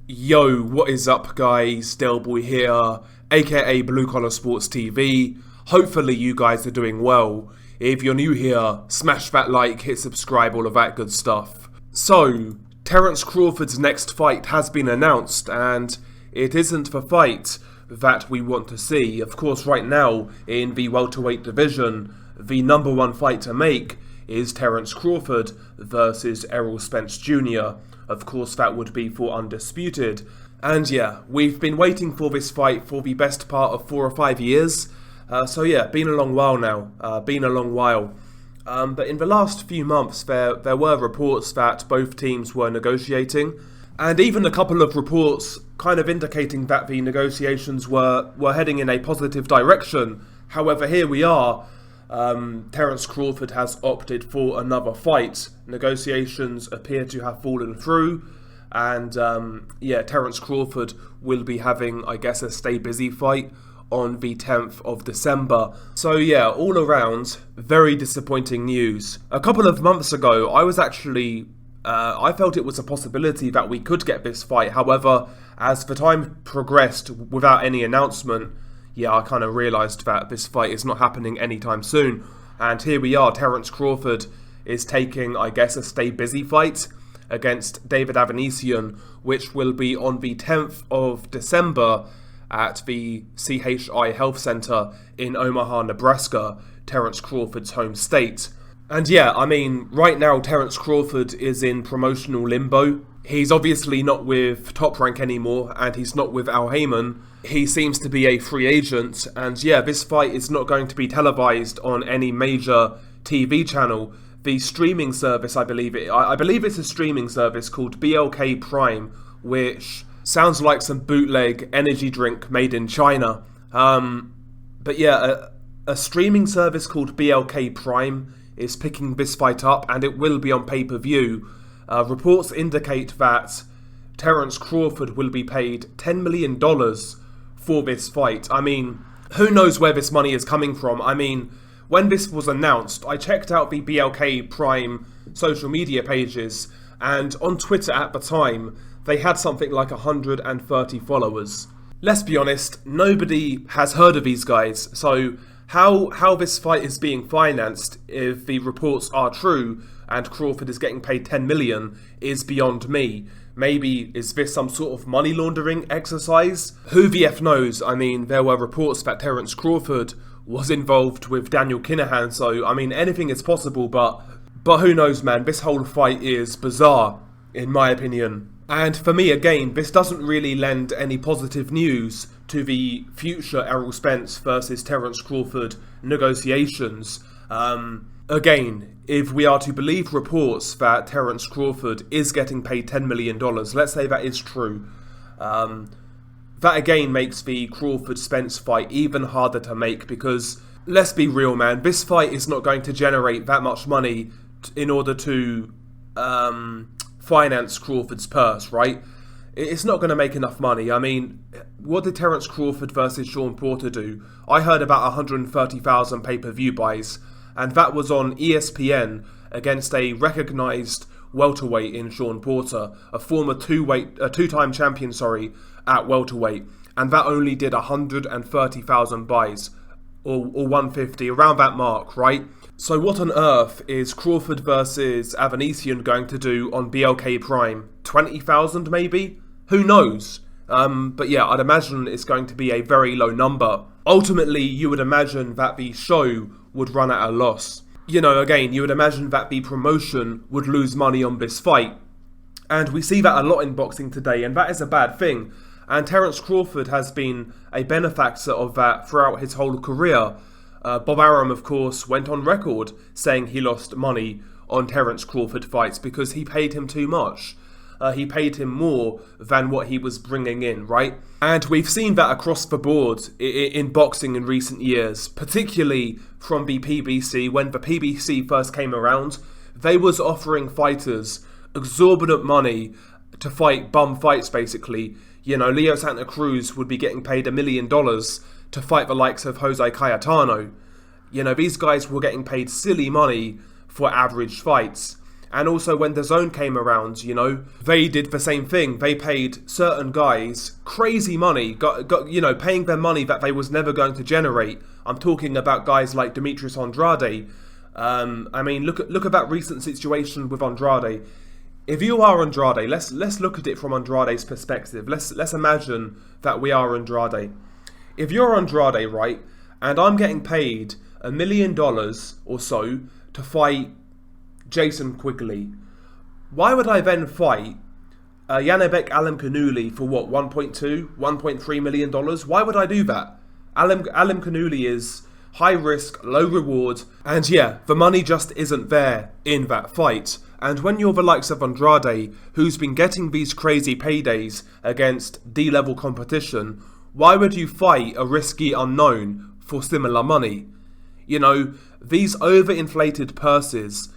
Yo, what is up guys, Delboy here, aka Blue Collar Sports TV. Hopefully you guys are doing well. If you're new here, smash that like, hit subscribe, all of that good stuff. So, Terence Crawford's next fight has been announced, and it isn't the fight that we want to see. Of course, right now, in the welterweight division, the number one fight to make is Terence Crawford versus Errol Spence Jr. Of course, that would be for undisputed. And yeah, we've been waiting for this fight for the best part of 4 or 5 years. So yeah, been a long while now. But in the last few months, there were reports that both teams were negotiating, and even a couple of reports kind of indicating that the negotiations were heading in a positive direction. However, here we are. Terence Crawford has opted for another fight. Negotiations appear to have fallen through, and Terence Crawford will be having, I guess, a stay busy fight on the 10th of December. So yeah, all around, very disappointing news. A couple of months ago, I was actually, I felt it was a possibility that we could get this fight. However, as the time progressed without any announcement, I kind of realised that this fight is not happening anytime soon. And here we are, Terence Crawford is taking, I guess, a stay busy fight against David Avanesyan, which will be on the 10th of December at the CHI Health Center in Omaha, Nebraska, Terence Crawford's home state. And right now Terence Crawford is in promotional limbo. He's obviously not with Top Rank anymore, and he's not with Al Heyman. He seems to be a free agent, and this fight is not going to be televised on any major TV channel. The streaming service, I believe it's a streaming service called BLK Prime, which sounds like some bootleg energy drink made in China. A streaming service called BLK Prime is picking this fight up, and it will be on pay-per-view. Reports indicate that Terence Crawford will be paid $10 million for this fight. Who knows where this money is coming from? When this was announced, I checked out the BLK Prime social media pages, and on Twitter at the time, they had something like 130 followers. Let's be honest, nobody has heard of these guys, so how this fight is being financed, if the reports are true and Crawford is getting paid $10 million, is beyond me. Maybe is this some sort of money laundering exercise? Who the F knows? There were reports that Terence Crawford was involved with Daniel Kinahan, so anything is possible, but who knows, man. This whole fight is bizarre, in my opinion. And for me, again, this doesn't really lend any positive news to the future Errol Spence versus Terence Crawford negotiations. Again, if we are to believe reports that Terence Crawford is getting paid $10 million, let's say that is true, that again makes the Crawford-Spence fight even harder to make, because, let's be real, man, this fight is not going to generate that much money in order to finance Crawford's purse, right? It's not going to make enough money. What did Terence Crawford versus Sean Porter do? I heard about 130,000 pay-per-view buys, and that was on ESPN against a recognised welterweight in Sean Porter, a former two-time champion, at welterweight, and that only did 130,000 buys, or 150, around that mark, right? So what on earth is Crawford versus Avanesyan going to do on BLK Prime? 20,000 maybe? Who knows? I'd imagine it's going to be a very low number. Ultimately, you would imagine that the show would run at a loss. You would imagine that the promotion would lose money on this fight. And we see that a lot in boxing today, and that is a bad thing. And Terence Crawford has been a benefactor of that throughout his whole career. Bob Arum, of course, went on record saying he lost money on Terence Crawford fights because he paid him too much. He paid him more than what he was bringing in, right? And we've seen that across the board in boxing in recent years, particularly from the PBC. When the PBC first came around, they was offering fighters exorbitant money to fight bum fights, basically. Leo Santa Cruz would be getting paid $1 million to fight the likes of Jose Cayetano. These guys were getting paid silly money for average fights. And also when the zone came around, they did the same thing. They paid certain guys crazy money, paying them money that they was never going to generate. I'm talking about guys like Demetrius Andrade. Look at that recent situation with Andrade. If you are Andrade, let's look at it from Andrade's perspective. Let's imagine that we are Andrade. If you're Andrade, right, and I'm getting paid $1 million or so to fight Jason Quigley, why would I then fight Yanibek Alimkhanuly for what, $1.3 million? Why would I do that? Alimkhanuly is high risk, low reward, and yeah, the money just isn't there in that fight. And when you're the likes of Andrade, who's been getting these crazy paydays against D-level competition, why would you fight a risky unknown for similar money? These overinflated purses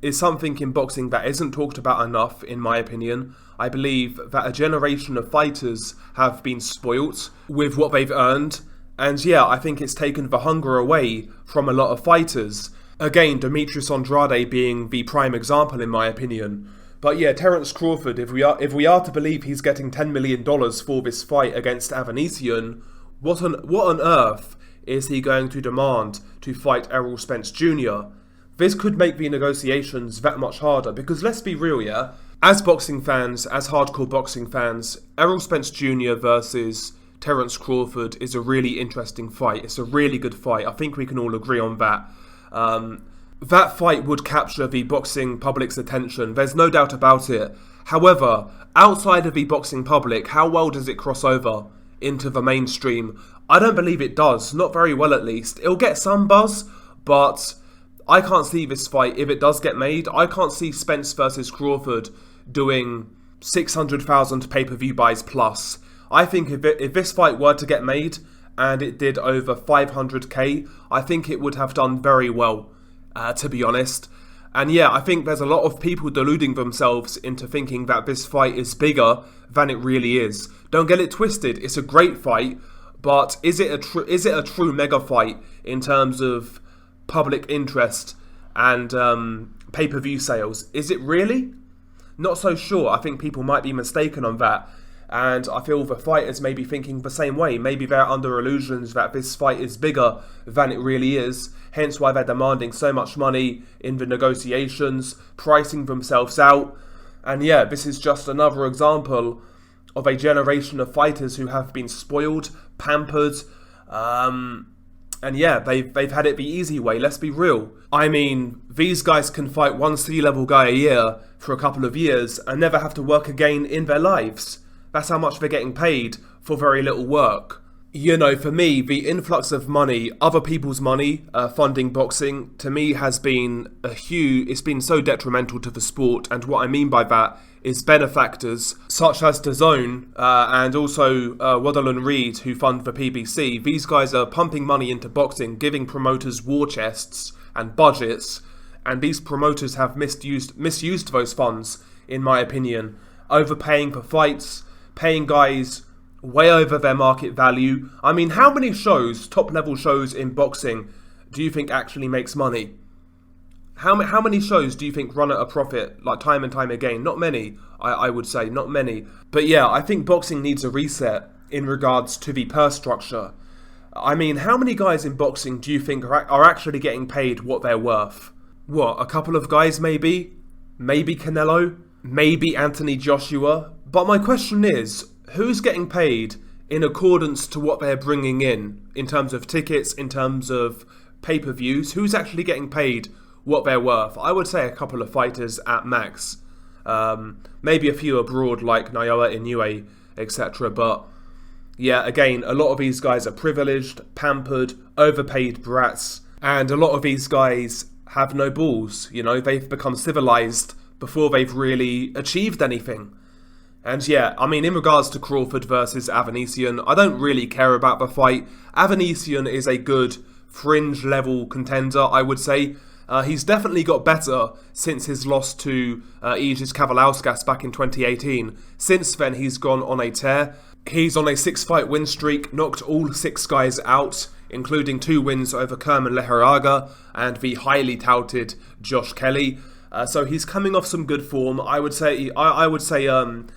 is something in boxing that isn't talked about enough, in my opinion. I believe that a generation of fighters have been spoilt with what they've earned, and yeah, I think it's taken the hunger away from a lot of fighters. Again, Demetrius Andrade being the prime example, in my opinion. But yeah, Terence Crawford, if we are to believe he's getting $10 million for this fight against Avanesyan, what on earth is he going to demand to fight Errol Spence Jr.? This could make the negotiations that much harder, because let's be real, yeah? As boxing fans, as hardcore boxing fans, Errol Spence Jr. versus Terence Crawford is a really interesting fight. It's a really good fight. I think we can all agree on that. That fight would capture the boxing public's attention. There's no doubt about it. However, outside of the boxing public, how well does it cross over into the mainstream? I don't believe it does. Not very well, at least. It'll get some buzz, but I can't see this fight, if it does get made, I can't see Spence versus Crawford doing 600,000 pay-per-view buys plus. I think if this fight were to get made, and it did over 500k, I think it would have done very well, to be honest. And yeah, I think there's a lot of people deluding themselves into thinking that this fight is bigger than it really is. Don't get it twisted, it's a great fight, but is it a true mega fight in terms of public interest and pay-per-view sales? Is it really? Not so sure. I think people might be mistaken on that. And I feel the fighters may be thinking the same way. Maybe they're under illusions that this fight is bigger than it really is. Hence why they're demanding so much money in the negotiations, pricing themselves out. And yeah, this is just another example of a generation of fighters who have been spoiled, pampered, and yeah, they've had it the easy way, let's be real. I mean, these guys can fight one C-level guy a year for a couple of years and never have to work again in their lives. That's how much they're getting paid for very little work. For me, the influx of money, other people's money, funding boxing, to me has been it's been so detrimental to the sport. And what I mean by that is benefactors such as DAZN and also Waddell and Reed, who fund the PBC. These guys are pumping money into boxing, giving promoters war chests and budgets, and these promoters have misused those funds, in my opinion, overpaying for fights, paying guys way over their market value. I mean, how many shows, top-level shows in boxing, do you think actually makes money? How many shows do you think run at a profit, like time and time again? Not many, I would say, not many. But yeah, I think boxing needs a reset in regards to the purse structure. I mean, how many guys in boxing do you think are actually getting paid what they're worth? What, a couple of guys maybe? Maybe Canelo? Maybe Anthony Joshua? But my question is, who's getting paid in accordance to what they're bringing in terms of tickets, in terms of pay-per-views? Who's actually getting paid what they're worth? I would say a couple of fighters at max. Maybe a few abroad like Naoya Inoue, etc. But yeah, again, a lot of these guys are privileged, pampered, overpaid brats. And a lot of these guys have no balls. They've become civilized before they've really achieved anything. And yeah, I mean, in regards to Crawford versus Avanesyan, I don't really care about the fight. Avanesyan is a good fringe-level contender, I would say. He's definitely got better since his loss to Aegis Kavalauskas back in 2018. Since then, he's gone on a tear. He's on a 6-fight win streak, knocked all 6 guys out including 2 wins over Kerman Leheraga and the highly touted Josh Kelly. So he's coming off some good form. I would say Avanesyan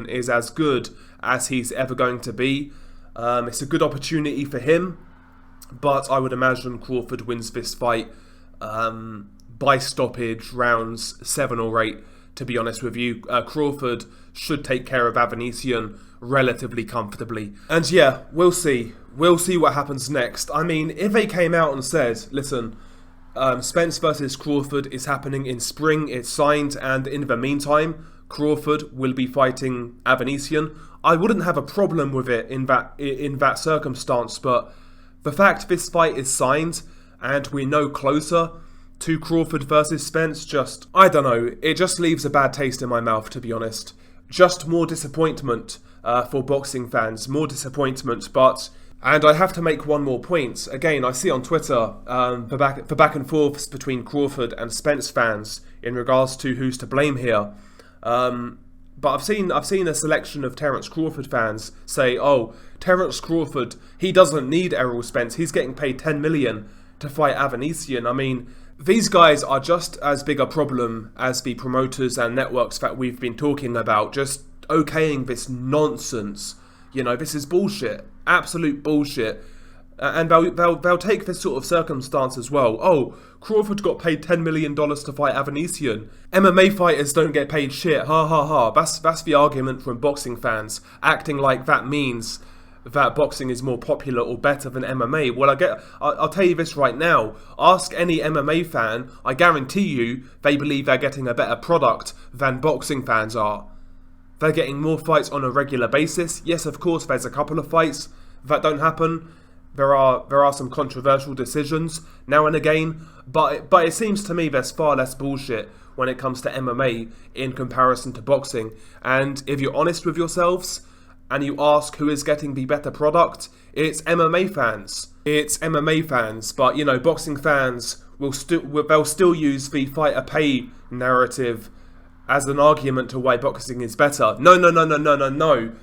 is as good as he's ever going to be. It's a good opportunity for him, but I would imagine Crawford wins this fight by stoppage, rounds 7 or 8, to be honest with you. Crawford should take care of Avanesyan relatively comfortably. And yeah, we'll see. We'll see what happens next. I mean, if they came out and said, listen, Spence versus Crawford is happening in spring, it's signed, and in the meantime, Crawford will be fighting Avanesyan, I wouldn't have a problem with it in that circumstance, but the fact this fight is signed and we're no closer to Crawford versus Spence, I don't know, it just leaves a bad taste in my mouth, to be honest. Just more disappointment for boxing fans, more disappointment, and I have to make one more point. Again, I see on Twitter the back and forths between Crawford and Spence fans in regards to who's to blame here. But I've seen a selection of Terence Crawford fans say, oh, Terence Crawford, he doesn't need Errol Spence, he's getting paid 10 million to fight Avanesyan. I mean, these guys are just as big a problem as the promoters and networks that we've been talking about, just okaying this nonsense. You know, this is bullshit, absolute bullshit. And they'll take this sort of circumstance as well. Oh, Crawford got paid $10 million to fight Avanesyan. MMA fighters don't get paid shit. Ha ha ha. That's the argument from boxing fans, acting like that means that boxing is more popular or better than MMA. Well, I'll tell you this right now. Ask any MMA fan, I guarantee you they believe they're getting a better product than boxing fans are. They're getting more fights on a regular basis. Yes, of course, there's a couple of fights that don't happen. There are some controversial decisions now and again, but it seems to me there's far less bullshit when it comes to MMA in comparison to boxing. And if you're honest with yourselves and you ask who is getting the better product, it's MMA fans. It's MMA fans, but you know, boxing fans they'll still use the fighter pay narrative as an argument to why boxing is better. No.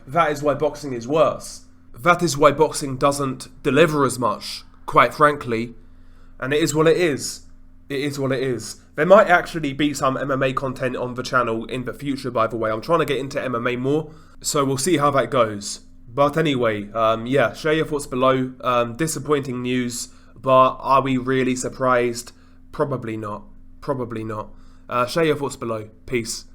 That is why boxing is worse. That is why boxing doesn't deliver as much, quite frankly. And it is what it is. It is what it is. There might actually be some MMA content on the channel in the future, by the way. I'm trying to get into MMA more, so we'll see how that goes. But anyway, yeah, share your thoughts below. Disappointing news, but are we really surprised? Probably not. Probably not. Share your thoughts below. Peace.